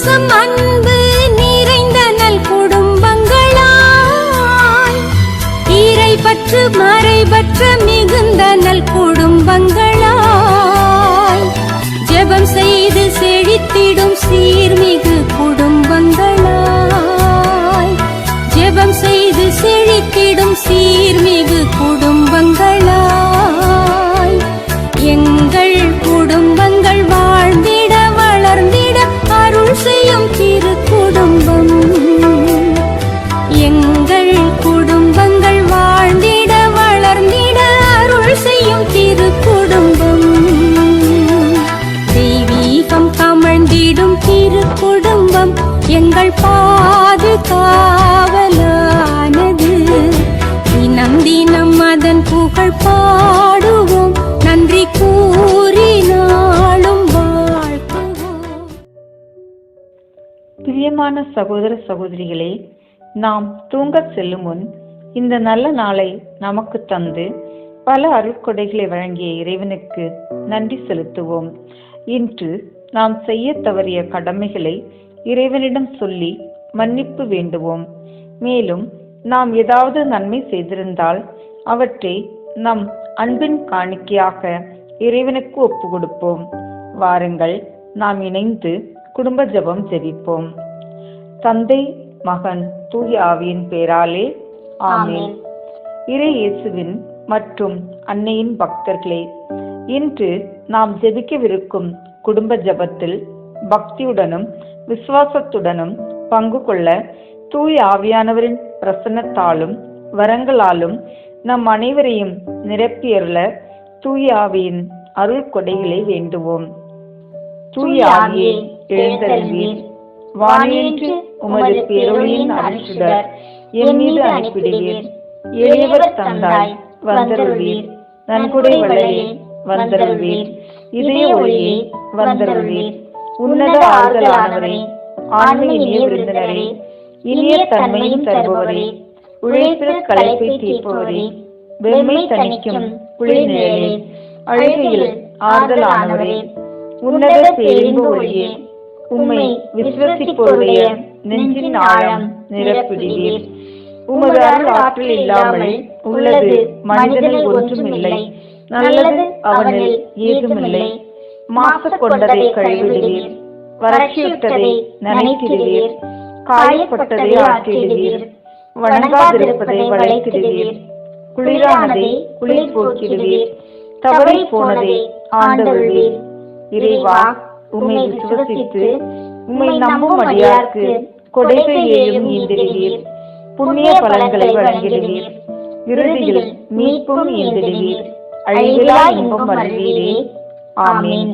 பாசம் அன்பு நிறைந்த நல் குடும்பங்களாய், இறைபற்று மறைபற்ற மிகுந்த நல் குடும்பங்களாய், ஜெபம் செய்து செழித்திடும் சீர்மிகு குடும்பங்களாய், ஜெபம் செய்து செழித்திடும் சீர்மிகு குடும்பங்களாய், எங்கள் குடும்பங்கள் வாழ்ந்திட வளர்ந்திட அருள் செய்யும் திரு குடும்பம். எங்கள் குடும்பங்கள் வாழ்ந்திட வளர்ந்திட அருள் செய்யும் திரு குடும்பம். தெய்வீகம் கமழ்ந்திடும் திரு குடும்பம் எங்கள் பாதுகாவலானது. தினம் தினம் அதன் புகழ் பாடுவோம், நன்றி கூறி நாளும் வாழ்த்துவோம். பிரியமான சகோதர சகோதரிகளே, நாம் தூங்கச் செல்லும் முன் இந்த நல்ல நாளை நமக்கு தந்து பல அருட்கொடைகளை வழங்கிய இறைவனுக்கு நன்றி செலுத்துவோம். இன்று நாம் செய்ய தவறிய கடமைகளை இறைவனிடம் சொல்லி மன்னிப்பு வேண்டுவோம். மேலும் நாம் ஏதாவது நன்மை செய்திருந்தால் அவற்றை நம் அன்பின் காணிக்கையாக இறைவனுக்கு ஒப்பு கொடுப்போம். வாருங்கள், நாம் இணைந்து குடும்ப ஜெபம் ஜெபிப்போம். தந்தை, மகன், தூய ஆவியின் பேராலே ஆமென். இறை இயேசுவின் மற்றும் அன்னையின் பக்தர்களே, இன்று நாம் ஜெபிக்கவிருக்கும் குடும்ப ஜெபத்தில் பக்தியுடனும் விசுவாசத்துடனும் பங்கு கொள்ள தூய ஆவியானவரின் பிரசன்னத்தாலும் வரங்களாலும் நம் அனைவரையும் நிரப்பியருள தூய ஆவியின் அருள் கொடைகளை வேண்டுவோம். தூய ஆவியே எழுந்தருள்வீர், வானின்று உமது பேரொளியின் அருட்சுடர் என் மீது அனுப்பிடுவீர். எளியவர் தந்தாய் வந்தருள்வீர், நன்கொடை வளையே வந்தருள்வீர், இதய ஒளியே வந்தருள்வீர். உன்னத ஆறுதலானவரே, ஆன்மீக இனிய விருந்தினரே, இனிய தன்மையும் தருபவரே, உழைப்பில் களைப்பை தீர்ப்பவரே, வெம்மை தணிக்கும் குளிர் நிழலே, அழுகையில் ஆறுதலானவரே, உன்னத பேரின்ப ஒளியே, உம்மை விசுவசிப்போருடைய நெஞ்சின் ஆழம் நிரப்பிடுவீர். உமது அருள் ஆற்றல் இல்லாமல் உள்ளது மனிதனில் ஒன்றுமில்லை, நல்லது அவனில் ஏதுமில்லை. மாசு கொண்டதை கழுவிடுவீர், வறட்சியுற்றதை நனைத்திடுவீர், காயப்பட்டதை ஆற்றிடுவீர், வணங்காதிருப்பதை வளைத்திடுவீர், குளிரானதை குளிர் போக்கிடுவீர், தவறி போனதை ஆண்டருள்வீர். இறைவா, உம்மை விசுவசித்து உம்மை நம்பும் அடியார்க்கு கொடைகள் ஏழும் ஈந்திடுவீர், புண்ணிய பலன்களை வழங்கிடுவீர், இறுதியில் மீட்பும் ஈந்திடுவீர், அழிவிலா இன்பம் அருள்வீரே. ஆமென்.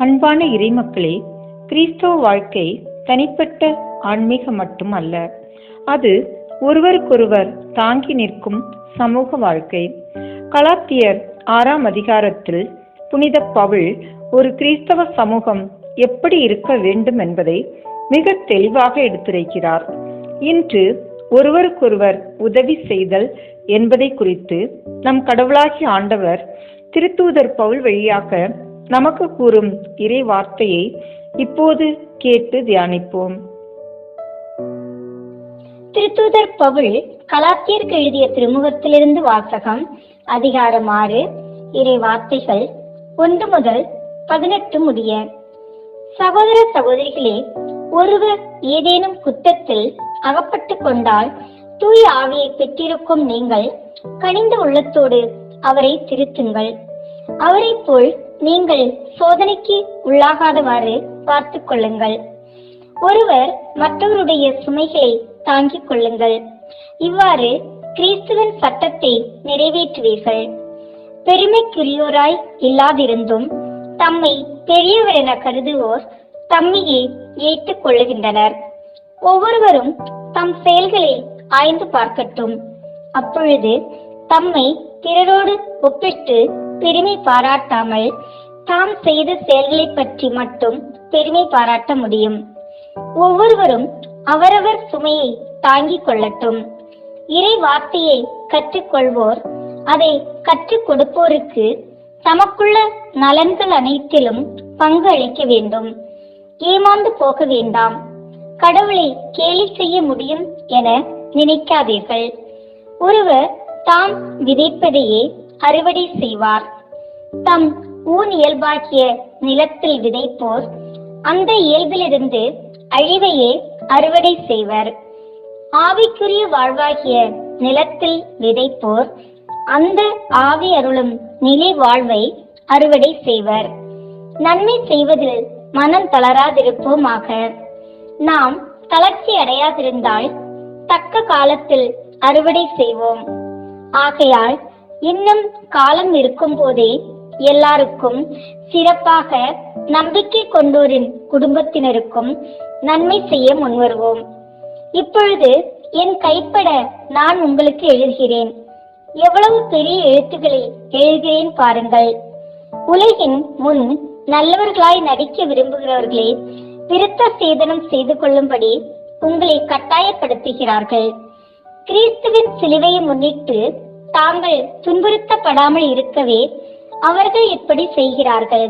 அன்பான இறைமக்களே, கிறிஸ்தவ வாழ்க்கை தனிப்பட்ட ஆன்மீகம் மட்டும் அல்ல, அது ஒருவருக்கொருவர் தாங்கி நிற்கும் சமூக வாழ்க்கை. கலாத்தியர் 6ஆம் அதிகாரத்தில் புனித பவுல் ஒரு கிறிஸ்தவ சமூகம் எப்படி இருக்க வேண்டும் என்பதை மிக தெளிவாக எடுத்துரைக்கிறார். இன்று ஒருவருக்கொருவர் உதவி செய்தல் என்பதை குறித்து நம் கடவுளாகிய ஆண்டவர் திருத்தூதர் பவுல் வழியாக நமக்கு கூறும் இறை வார்த்தையை இப்போது கேட்டு தியானிப்போம். திருத்தூதர் பவுல் கலாத்தியருக்கு எழுதிய திருமுகத்திலிருந்து வாசகம். அதிகாரம் 6, இறை வார்த்தைகள் 1 முதல் 18 முடிய. சகோதர சகோதரிகளே, ஒருவர் ஏதேனும் குற்றத்தில் அகப்பட்டு கொண்டால் தூய ஆவியை பெற்றிருக்கும் நீங்கள் கனிந்த உள்ளத்தோடு அவரை திருத்துங்கள். அவரை போல் நீங்கள் சோதனைக்கு உள்ளாகாதவாறு பார்த்துக் கொள்ளுங்கள். ஒருவர் மற்றவருடைய சுமைகளை தாங்கிக் கொள்ளுங்கள். இவ்வாறு கிறிஸ்துவின் சட்டத்தை நிறைவேற்றுவீர்கள். பெருமைக்குரியோராய் இல்லாதிருந்தும் தம்மை பெரியவர் என கருதுவோர் தம்மையே ஏற்றுக் கொள்ளுகின்றனர். ஒவ்வொருவரும் தம் செயல்களை ஆய்ந்து பார்க்கட்டும். அப்பொழுது தம்மை பிறரோடு ஒப்பிட்டு பெருமை பாராட்டாமல் தாம் செய்த செயல்களை பற்றி மட்டும் பெருமை பாராட்ட முடியும். ஒவ்வொருவரும் அவரவர் சுமையை தாங்கிக் கொள்ளட்டும். இறை வார்த்தையை கற்றுக்கொள்வோர் அதை கற்றுக் கொடுப்போருக்கு தமக்குள்ள நலன்கள் அனைத்திலும் பங்கு அளிக்க வேண்டும். ஏமாந்து போக வேண்டாம். கடவுளை கேலி செய்ய முடியும் என நினைக்காதீர்கள். ஒருவர் தாம் விதைப்பதையே அறுவடை செய்வார். தம் ஊன் இயல்பாகிய நிலத்தில் விதைப்போர் அந்த இயல்பிலிருந்து அழிவையே அறுவடை செய்வர். ஆவிக்குரிய வாழ்வாகிய நிலத்தில் விதைப்போர் அந்த ஆவி அருளும் நிலை வாழ்வை அறுவடை செய்வர். நன்மை செய்வதில் மனம் தளராதிருப்போமாக. நாம் தளர்ச்சி அடையாதிருந்தால் தக்க காலத்தில் அறுவடை செய்வோம். ஆகையால் இன்னும் காலம் இருக்கும் போதே எல்லாருக்கும், சிறப்பாக நம்பிக்கை கொண்டோரின் குடும்பத்தினருக்கும் நன்மை செய்ய முன்வருவோம். இப்பொழுது என் கைப்பட நான் உங்களுக்கு எழுதுகிறேன். எவ்வளவு பெரிய எழுத்துக்களை எழுதுகிறேன் பாருங்கள். உலகின் முன் நல்லவர்களாய் நடிக்க விரும்புகிறவர்களே விருத்த சேதனம் செய்து கொள்ளும்படி உங்களை கட்டாயப்படுத்துகிறார்கள். கிறிஸ்துவின் சிலுவையை முன்னிட்டு தாங்கள் துன்புறுத்தப்படாமல் இருக்கவே அவர்கள் இப்படி செய்கிறார்கள்.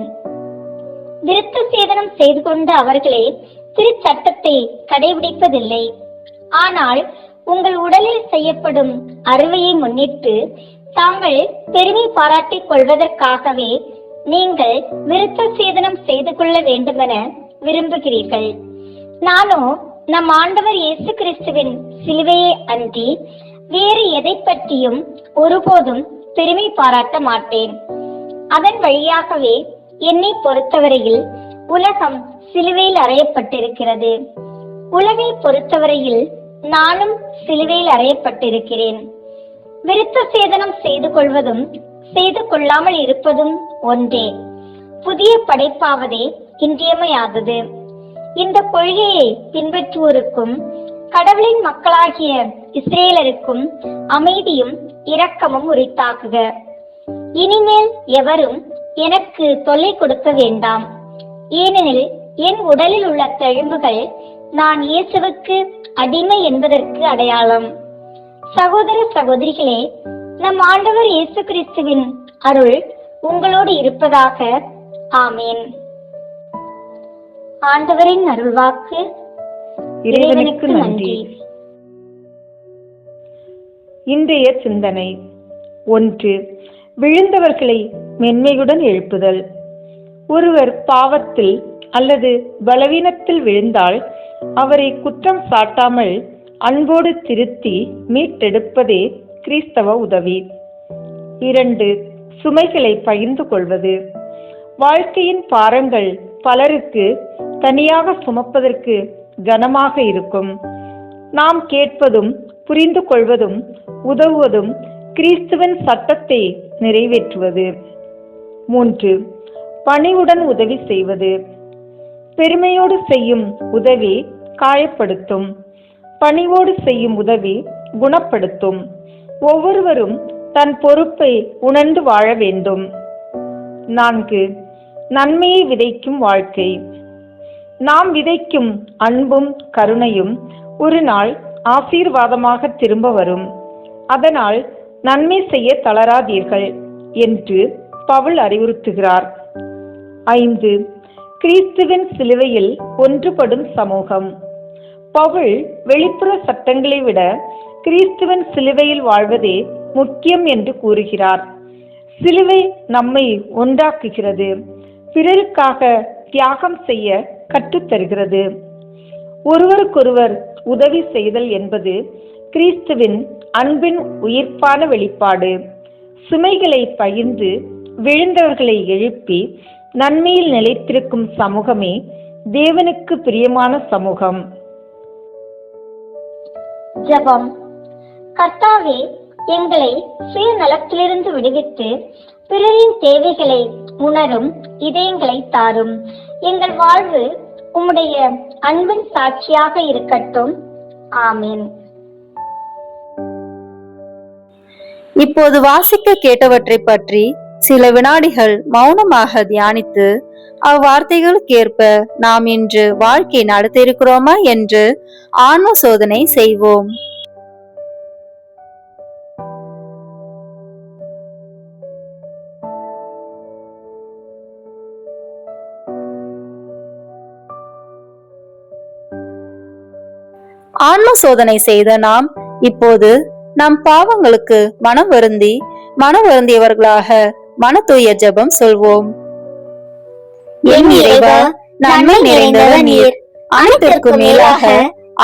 விருத்த சேதனம் செய்து கொண்ட அவர்களே திருச்சட்டத்தை கடைபிடிப்பதில்லை. ஆனால் உங்கள் உடலில் செய்யப்படும் அறுவையை முன்னிட்டு தாங்கள் பெருமை பாராட்டிக் கொள்வதற்காகவே நீங்கள் விருத்த சேதனம் செய்து கொள்ள வேண்டுமென விரும்புகிறீர்கள். நானோ நம் ஆண்டவர் இயேசு கிறிஸ்துவின் சிலுவையை அன்றி வேறு எதை பற்றியும் ஒருபோதும் பெருமை பாராட்ட மாட்டேன். அதன் வழியாகவே என்னை பொறுத்தவரையில் உலகம் சிலுவையில் அறையப்பட்டிருக்கிறது. உலகை பொறுத்தவரையில் நானும் சிலுவையில் அறையப்பட்டிருக்கிறேன். விருத்த சேதனம் செய்து கொள்வதும் செய்து கொள்ளாமல் இருப்பதும் ஒன்றே. புதிய படைப்பாவதே இன்றியமையாதது. இந்த கொள்கையை பின்பற்றுவோருக்கும் கடவுளின் மக்களாகிய இஸ்ரேலருக்கும் அமைதியும் இரக்கமும் உரித்தாக்குக. இனிமேல் எவரும் எனக்கு தொல்லை கொடுக்க வேண்டாம். ஏனெனில் என் உடலில் உள்ள தழும்புகள் நான் இயேசுவுக்கு அடிமை என்பதற்கு அடையாளம். சகோதர சகோதரிகளே, நம் ஆண்டவர் இயேசு கிறிஸ்துவின் அருள் உங்களோடு இருப்பதாக. ஆமேன். ஆண்டவரின் அருள்வாக்கு. இறைவனுக்கு நன்றி. இன்றைய சிந்தனை. 1. விழுந்தவர்களை மென்மையுடன் எழுப்புதல். ஒருவர் பாவத்தில் அல்லது பலவீனத்தில் விழுந்தால் அவரை குற்றம் சாட்டாமல் அன்போடு திருத்தி மீட்டெடுப்பதே கிறிஸ்தவ உதவி. 2. சுமைகளை பகிர்ந்து கொள்வது. வாழ்க்கையின் பாரங்கள் பலருக்கு தனியாக சுமப்பதற்கு கனமாக இருக்கும். நாம் கேட்பதும் புரிந்து கொள்வதும் உதவுவதும் கிறிஸ்துவின் சட்டத்தை நிறைவேற்றுவது. 3. பணிவுடன் உதவி செய்வது. பெருமையோடு செய்யும் உதவி காயப்படுத்தும். பணிவோடு செய்யும் உதவி குணப்படுத்தும். ஒவ்வொருவரும் தன் பொறுப்பை உணர்ந்து வாழ வேண்டும். 4. நன்மையை விதைக்கும் வாழ்க்கை. நாம் விதைக்கும் அன்பும் கருணையும் ஒரு நாள் ஆசீர்வாதமாக திரும்ப வரும். அதனால் நன்மை செய்ய தளராதீர்கள் என்று பவுல் அறிவுறுத்துகிறார். 5. கிறிஸ்துவின் சிலுவையில் ஒன்றுபடும் சமூகம். பவுல் வெளிப்புற சட்டங்களை விட கிறிஸ்துவின் சிலுவையில் வாழ்வதே முக்கியம் என்று கூறுகிறார். சிலுவை நம்மை ஒன்றாக்குகிறது, பிறருக்காக தியாகம் செய்ய கற்றுத்தருகிறது. ஒருவருக்கொருவர் உதவி செய்தல் என்பது கிறிஸ்துவின் அன்பின் உயிர்ப்பான வெளிப்பாடு. சுமைகளை பகிர்ந்து விழுந்தவர்களை எழுப்பி நன்மையில் நிலைத்திருக்கும் சமூகமே தேவனுக்கு பிரியமான சமூகம். ஜெபம். கர்த்தாவே, எங்களை சுயநலத்திலிருந்து விடுவித்து பிறரின் தேவைகளை உணரும் இதயங்களை தாரும். எங்கள் வாழ்வு உம்முடைய அன்பின் சாட்சியாக இருக்கட்டும். ஆமீன். இப்போது வாசிக்க கேட்டவற்றை பற்றி சில வினாடிகள் மௌனமாக தியானித்து அவ்வார்த்தைகளுக்கேற்ப நாம் இன்று வாழ்க்கை நடத்தியிருக்கிறோமா என்று ஆன்ம சோதனை செய்வோம். ஆன்ம சோதனை செய்த நாம் இப்போது நம் பாவங்களுக்கு மனம் வருந்தியவர்களாக மன தூய ஜெபம் சொல்வோம். என் இறைவா, நன்மை நிறைந்தவர் நீர், அனைத்திற்கும் மேலாக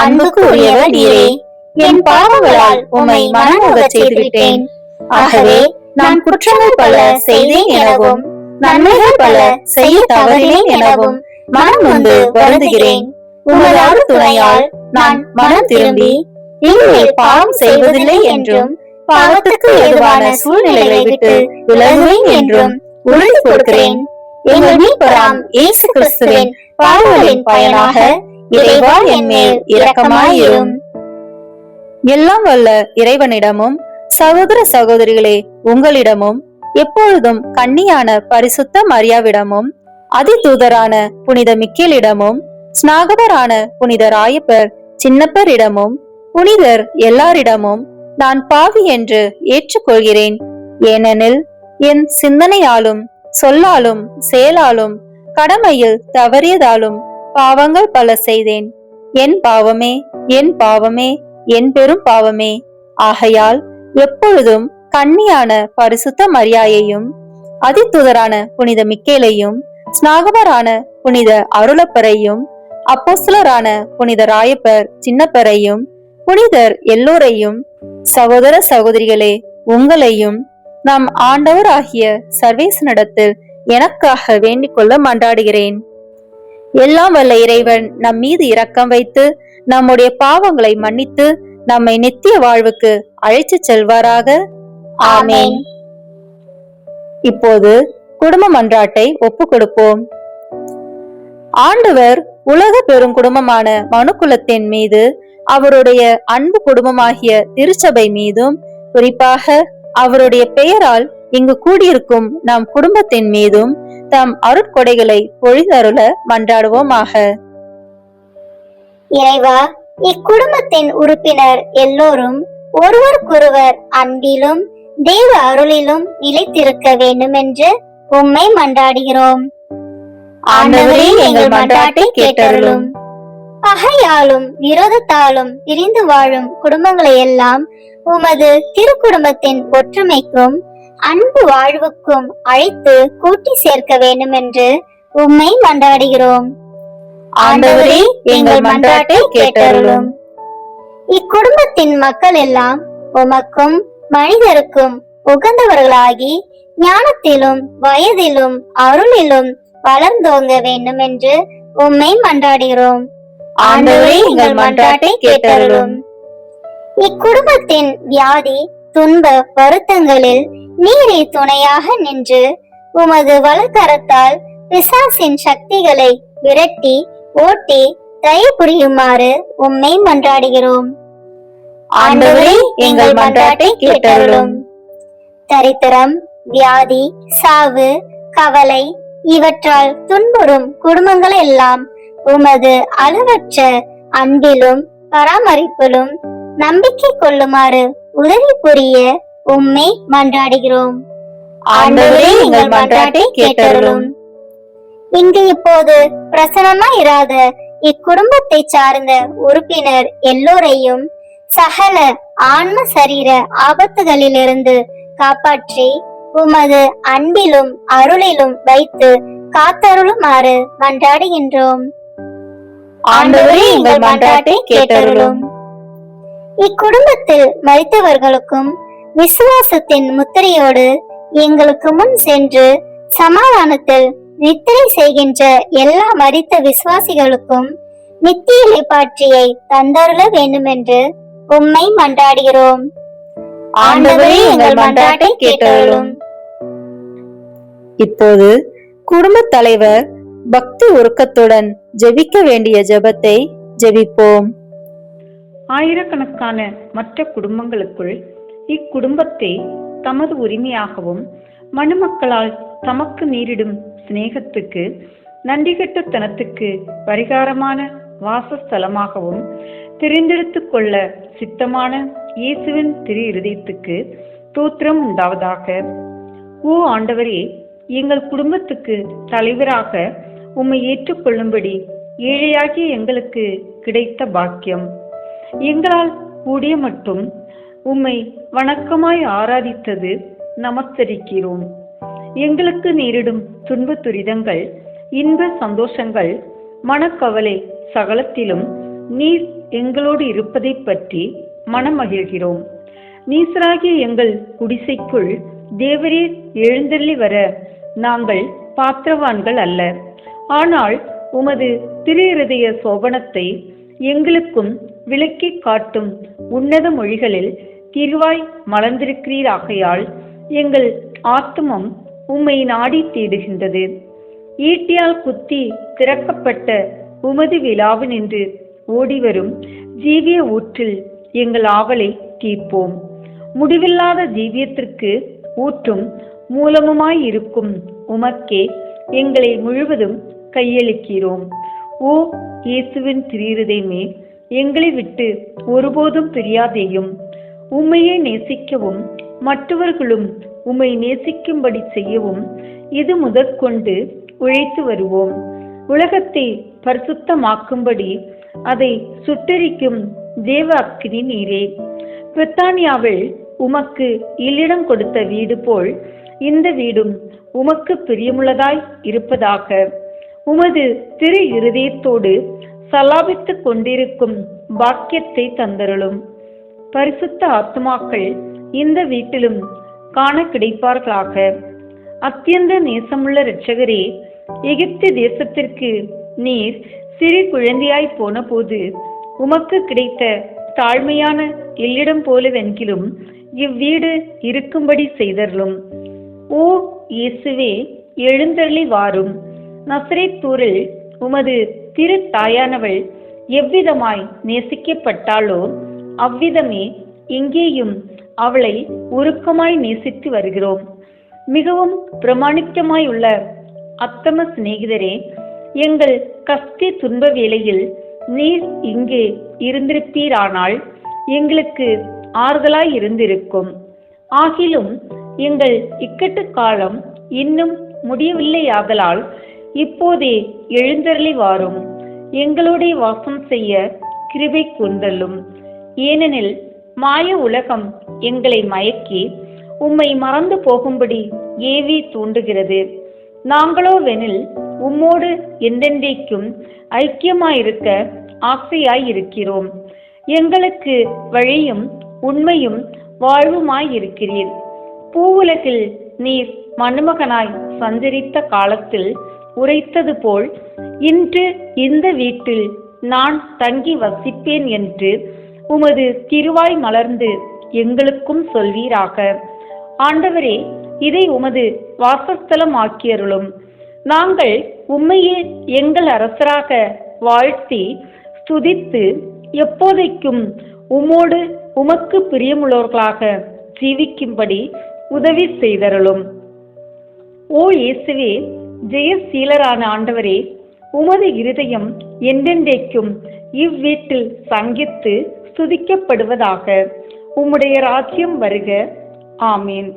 அன்புக்கு உரியவர் நீரே. என் பாவங்களால் உம்மை மனமுகச் செய்துவிட்டேன். ஆகவே நான் குற்றங்கள் பல செய்தேன் எனவும் நன்மைகள் பல செய்ய தவறினேன் எனவும் மனம் நொந்து வருந்துகிறேன். உமது அருள் துணையால் நான் மனம் திரும்பி இனிமேல் பாவம் செய்வதில்லை என்றும் பாவத்துக்கு ஏதுவான சூழ்நிலைகளை விட்டு விலகுவேன் என்றும் உறுதி கொடுக்கிறேன். எங்கள் மீட்பராம் இயேசு கிறிஸ்துவின் பாவங்களின் பயனாக இறைவா என் மேல் இரக்கமாயிரும். எல்லாம் வல்ல இறைவனிடமும் சகோதர சகோதரிகளே உங்களிடமும் எப்பொழுதும் கன்னியான பரிசுத்த மரியாவிடமும் அதிதூதரான புனித மிக்கேலிடமும் ஸ்நாகபரான புனித ராயப்பர் சின்னப்பரிடமும் புனிதர் எல்லாரிடமும் நான் பாவி என்று ஏற்றுக்கொள்கிறேன். ஏனெனில் என் சிந்தனையாலும் சொல்லாலும் செயலாலும் கடமையில் தவறியதாலும் பாவங்கள் பல செய்தேன். என் பாவமே, என் பாவமே, என் பெரும் பாவமே. ஆகையால் எப்பொழுதும் கன்னியான பரிசுத்த மரியாயையும் அதிதூதரான புனித மிக்கேலையும் ஸ்நாகபரான புனித அருளப்பரையும் அப்போஸ்தலரான புனித ராயப்பர் சின்னப்பரையும் புனிதர் எல்லோரையும் சகோதர சகோதரிகளே உங்களையும் நம் ஆண்டவர் ஆகிய சர்வேசனிடத்தில் எனக்காக வேண்டிக் கொள்ள மன்றாடுகிறேன். எல்லாம் வல்ல இறைவன் நம் மீது இரக்கம் வைத்து நம்முடைய பாவங்களை மன்னித்து நம்மை நித்திய வாழ்வுக்கு அழைத்து செல்வாராக. ஆமென். இப்போது குடும்ப மன்றாட்டை ஒப்பு கொடுப்போம். ஆண்டவர் உலக பெரும் குடும்பமான மனுக்குலத்தின் மீது, அவருடைய அன்பு குடும்பமாகிய திருச்சபை மீதும், குறிப்பாக அவருடைய பெயரால் இங்கு கூடியிருக்கும் நம் குடும்பத்தின் மீதும் தம் அருட்கொடைகளை பொழிதருள மன்றாடுவோமாக. இறைவா, இக்குடும்பத்தின் உறுப்பினர் எல்லோரும் ஒருவருக்கொருவர் அன்பிலும் தேவ அருளிலும் நிலைத்திருக்க வேண்டும் என்று உம்மை மன்றாடுகிறோம். ஆண்டவரே, எங்கள் மன்றாட்டை கேட்டருளும். பகையாலும் விரோதத்தாலும் பிரிந்து வாழும் குடும்பங்களை எல்லாம் உமது திருக்குடும்பத்தின் ஒற்றுமைக்கும் அன்பு வாழ்வுக்கும் அழைத்து கூட்டி சேர்க்க வேண்டும் என்று உம்மை மன்றாடுகிறோம். ஆண்டவரே, எங்கள் மன்றாட்டை கேட்டருளும். இக்குடும்பத்தின் மக்கள் எல்லாம் உமக்கும் மனிதருக்கும் உகந்தவர்களாகி ஞானத்திலும் வயதிலும் அருளிலும் வளர்ந்தோங்க வேண்டும் என்று உம்மை மன்றாடுகிறோம். ஆண்டவரே, எங்கள் மன்றாட்டை கேட்டருளும். இக்குடும்பத்தின் வியாதி துன்ப வருத்தங்களில் நீரே துணையாக நின்று உமது வலக்கரத்தால் பிசாசின் சக்திகளை விரட்டி ஓட்டி தயவு புரியுமாறு உம்மை மன்றாடுகிறோம். ஆண்டவரே, எங்கள் மன்றாட்டை கேட்டருளும். தரித்திரம், வியாதி, சாவு, கவலை இவற்றால் துன்புறும் குடும்பங்கள் எல்லாம் உமது அளவற்ற அன்பிலும் பராமரிப்பிலும் நம்பிக்கை கொள்ளுமாறு உதவி புரிய உம்மை மன்றாடுகிறோம். ஆண்டவரே, எங்கள் மன்றாட்டை கேட்டருளும். இங்கு இப்போது பிரசனமாயிராத இக்குடும்பத்தை சார்ந்த உறுப்பினர் எல்லோரையும் சகல ஆன்ம சரீர ஆபத்துகளிலிருந்து காப்பாற்றி உமது அன்பிலும் அருளிலும் வைத்து காத்தருளுமாறு மன்றாடுகின்றோம். ஆண்டவரே, எங்கள் மன்றாட்டை கேட்டருளும். இக்குடும்பத்தில் மரித்தவர்களுக்கும் விசுவாசத்தின் முத்திரையோடு எங்களுக்கு முன் சென்று சமாதானத்தில் நித்திரை செய்கின்ற எல்லா மரித்த விசுவாசிகளுக்கும் நித்திய இளைப்பாற்றியை தந்தருள வேண்டும் என்று உம்மை மன்றாடுகிறோம். ஆண்டவரே, எங்கள் மன்றாட்டை கேட்டருளும். இப்போது குடும்ப தலைவர் பக்தி உருக்கத்துடன் ஜெபிக்க வேண்டிய ஜெபத்தை ஜெபிப்போம். ஆயிரக்கணக்கான மற்ற குடும்பங்களுக்குள் இக்குடும்பத்தை தமது உரிமையாகவும் மணமக்களால் தமக்கு நேரிடும் சிநேகத்துக்கு நன்றிகெட்டத்தனத்துக்கு பரிகாரமான வாசஸ்தலமாகவும் தெரிந்தெடுத்து கொள்ள சித்தமான இயேசுவின் திரு இருதயத்துக்கு தோத்திரம் உண்டாவதாக. ஓ ஆண்டவரே, எங்கள் குடும்பத்துக்கு தலைவராக உம்மை ஏற்றுக்கொள்ளும்படி ஏழையாகிய எங்களுக்கு கிடைத்த பாக்கியம். எங்களால் கூடிய மட்டும் உம்மை வணக்கமாய் ஆராதித்தது நமஸ்கரிக்கிறோம். எங்களுக்கு நேரிடும் துன்ப துரிதங்கள், இன்ப சந்தோஷங்கள், மனக்கவலை சகலத்திலும் நீர் எங்களோடு இருப்பதை பற்றி மனமகிழ்கிறோம். நீசராகிய எங்கள் குடிசைக்குள் தேவரீர் எழுந்தள்ளி வர நாங்கள் பாத்திரவான்கள் அல்ல. ஆனால் உமது திரு இருதய சோபனத்தை எங்களுக்கும் விளக்கி காட்டும் உன்னத மொழிகளில் திருவாய் மலர்ந்திருக்கிறீராகையால் எங்கள் ஆத்துமம் உம்மை நாடி தேடுகின்றது. ஈட்டியால் குத்தி திறக்கப்பட்ட உமது விழாவு நின்று ஓடிவரும் ஜீவிய ஊற்றில் எங்கள் ஆவலை தீர்ப்போம். முடிவில்லாத ஜீவியத்திற்கு ஊற்றும் மூலமுமாயிருக்கும் உமக்கே எங்களை முழுவதும் கையளிக்கிறோம். ஓ இயேசுவின் திரு எங்களை விட்டு ஒருபோதும் பிரியாதேயும். உம்மையே நேசிக்கவும் மற்றவர்களும் உம்மை நேசிக்கும்படி செய்யவும் இது முதற்கொண்டு உழைத்து வருவோம். உலகத்தை பரிசுத்தமாக்கும்படி அதை சுட்டெரிக்கும் தேவ அக்கினி நீரே. பிரித்தானியாவில் உமக்கு இல்லிடம் கொடுத்த வீடு போல் இந்த வீடும் உமக்கு பிரியமுள்ளதாய் இருப்பதாக. உமது திரு இருதயத்தோடு சலாபித்துக் கொண்டிருக்கும் பாக்கியத்தை தந்தருளும். பரிசுத்த ஆத்துமாக்கள் இந்த வீட்டிலும் காண கிடைப்பார்களாக. அத்தியந்த நேசமுள்ள இரட்சகரே, எகிப்து தேசத்திற்கு நீர் சிறு குழந்தையாய் போன போது உமக்கு கிடைத்த தாழ்மையான இல்லிடம் போலவென்கிலும் இவ்வீடு இருக்கும்படி செய்தருளும். ஓ இயேசுவே, எழுந்தருளி வாரும். நசரேத்தூரில் உமது திரு தாயானவள் எவ்விதமாய் நேசிக்கப்பட்டாளோ அவ்விதமே இங்கேயும் அவளை உருக்கமாய் நேசித்து வருகிறோம். மிகவும் பிரமாணிக்கமாய் உள்ள அத்தம சிநேகிதரே, எங்கள் கஷ்ட துன்ப வேளையில் நீர் இங்கே இருந்திருப்பீரானால் எங்களுக்கு ஆறுதலாய் இருந்திருக்கும். ஆகிலும் எங்கள் இக்கட்டு காலம் இன்னும் முடியவில்லையாதலால் இப்போதே எழுந்தருளி வாரும். எங்களோட வாசம் செய்ய கிருபை கூர்ந்தள்ளும். ஏனெனில் மாய உலகம் எங்களை மயக்கி உம்மை மறந்து போகும்படி ஏவி தூண்டுகிறது. நாங்களோவெனில் உம்மோடு என்றென்றைக்கும் ஐக்கியமாயிருக்க ஆசையாயிருக்கிறோம். எங்களுக்கு வழியும் உண்மையும் வாழ்வுமாயிருக்கிறீர். பூவுலகில் நீர் மணுமகனாய் சஞ்சரித்த காலத்தில் உரைத்தது போல் இன்று இந்த வீட்டில் நான் தங்கி வசிப்பேன் என்று உமது திருவாய் மலர்ந்து எங்களுக்கும் சொல்வீராக. ஆண்டவரே, இதை உமது வாசஸ்தலம் ஆக்கியருளும். நாங்கள் உம்மையே எங்கள் அரசராக வாழ்த்தி ஸ்துதித்து எப்போதைக்கும் உம்மோடு உமக்கு பிரியமுள்ளவர்களாக ஜீவிக்கும்படி உதவி செய்தருளும். ஓ இயேசுவே, ஜெயசீலரான ஆண்டவரே, உமது இருதயம் என்றென்றைக்கும் இவ்வீட்டில் சங்கித்து ஸ்துதிக்கப்படுவதாக. உம்முடைய ராஜ்யம் வருக. ஆமீன்.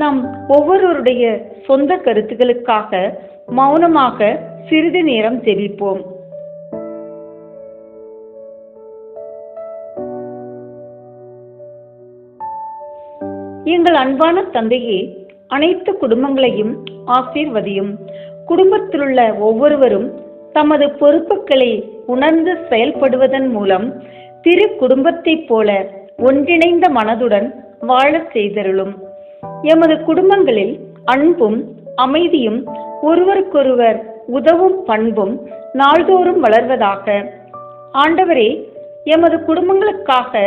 நம் ஒவ்வொருவருடைய சொந்த கருத்துக்களுக்காக மௌனமாக சிறிது நேரம் ஜெபிப்போம். எங்கள் அன்பான தந்தையே, அனைத்து குடும்பங்களையும் ஆசீர்வதியும். குடும்பத்திலுள்ள ஒவ்வொருவரும் தமது பொறுப்புகளை உணர்ந்து செயல்படுவதன் மூலம் திரு குடும்பத்தைப் போல ஒன்றிணைந்த மனதுடன் வாழ செய்தருளும். எமது குடும்பங்களில் அன்பும் அமைதியும் ஒருவருக்கொருவர் உதவும் பண்பும் நாள்தோறும் வளர்வதாக. ஆண்டவரே, எமது குடும்பங்களுக்காக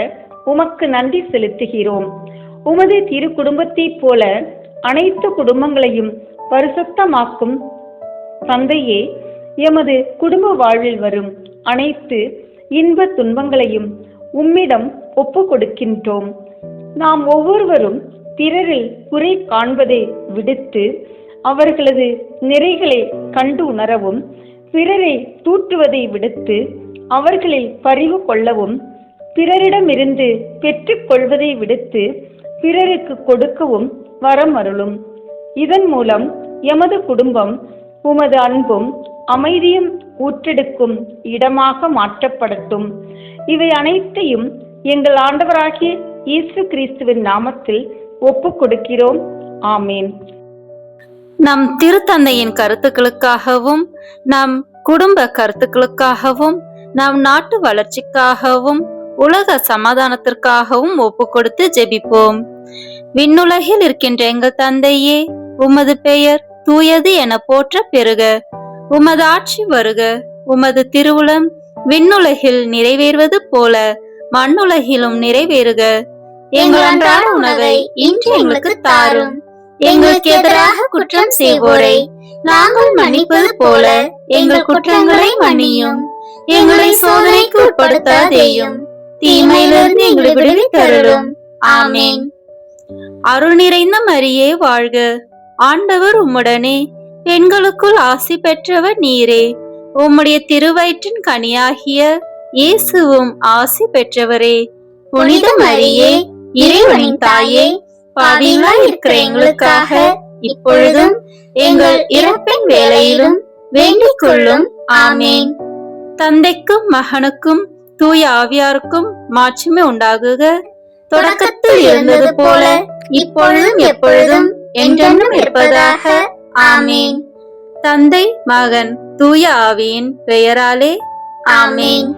உமக்கு நன்றி செலுத்துகிறோம். உமது திரு குடும்பத்தைப் போல அனைத்து குடும்பங்களையும் பரிசுத்தமாக்கும் தந்தையே, எமது குடும்ப வாழ்வில் வரும் அனைத்து இன்ப துன்பங்களையும் உம்மிடம் ஒப்பு கொடுக்கின்றோம். நாம் ஒவ்வொருவரும் பிறரில் குறை காண்பதை விடுத்து அவர்களது நிறைகளை கண்டு உணரவும், பிறரை தூற்றுவதை விடுத்து அவர்களில் பரிவு கொள்ளவும், பிறரிடமிருந்து பெற்றுக் கொள்வதை விடுத்து பிறருக்கு கொடுக்கவும் வரம் அருளும். இதன் மூலம் எமது குடும்பம் உமது அன்பும் அமைதியும் ஊற்றெடுக்கும் இடமாக மாற்றப்படட்டும். இவை அனைத்தையும் எங்கள் ஆண்டவராகிய இயேசு கிறிஸ்துவின் நாமத்தில் ஒப்புக் கொடுக்கிறோம். ஆமேன். நம் திருத்தந்தையின் கருத்துக்களுக்காகவும் நம் குடும்ப கருத்துக்களுக்காகவும் நம் நாட்டு வளர்ச்சிக்காகவும் உலக சமாதானத்திற்காகவும் ஒப்பு கொடுத்து ஜெபிப்போம். விண்ணுலகில் இருக்கின்ற எங்கள் தந்தையே, உமது பெயர் தூயது என போற்ற பெறுக. உமது ஆட்சி வருக. உமது திருவுளம் விண்ணுலகில் நிறைவேறுவது போல மண்ணுலகிலும் நிறைவேறுக. எங்கள் அன்றாட உணவை இன்று எங்களுக்கு தாரும். எங்களுக்கு எதிராக குற்றம் செய்வோரை நாங்கள் மன்னிப்பது போல எங்கள் குற்றங்களை மன்னியும். எங்களை சோதனைக்கு உட்படுத்தாதேயும், தீமையிலிருந்து எங்களை விடுவித்தருளும். ஆமேன். அருள் நிறைந்த மரியே வாழ்க. ஆண்டவர் உம்முடனே, பெண்களுக்குள் ஆசி பெற்றவர் நீரே. உம்முடைய திருவயிற்றின் கனியாகிய இயேசுவும் ஆசி பெற்றவரே. புனித மரியே, இறைவனின் தாயே, பாவிகளாய் இருக்கிற எங்களுக்காக இப்பொழுதும் எங்கள் இறப்பின் வேளையிலும் வேண்டிக் கொள்ளும். ஆமேன். தந்தைக்கும் மகனுக்கும் தூய ஆவியாருக்கும் மாட்சிமை உண்டாகுக. தொடக்கத்தில் இருந்தது போல இப்பொழுதும் எப்பொழுதும் என்றென்றும் இருப்பதாக. ஆமேன். தந்தை, மகன், தூய ஆவியின் பெயராலே. ஆமேன்.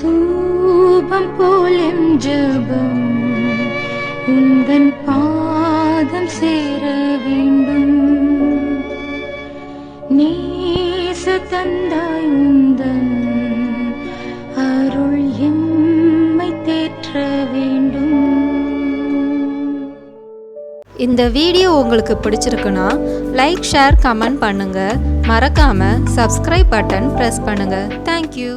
தூபம் போலும் ஜெபம் உந்தன் பாதம் சேர வேண்டும். நேச தந்தாய் உந்தன் அருள் எம்மை தேற்ற வேண்டும். இந்த வீடியோ உங்களுக்கு பிடிச்சிருக்குன்னா லைக், ஷேர், கமெண்ட் பண்ணுங்க. மறக்காம சப்ஸ்கிரைப் பட்டன் பிரஸ் பண்ணுங்க. தேங்க்யூ.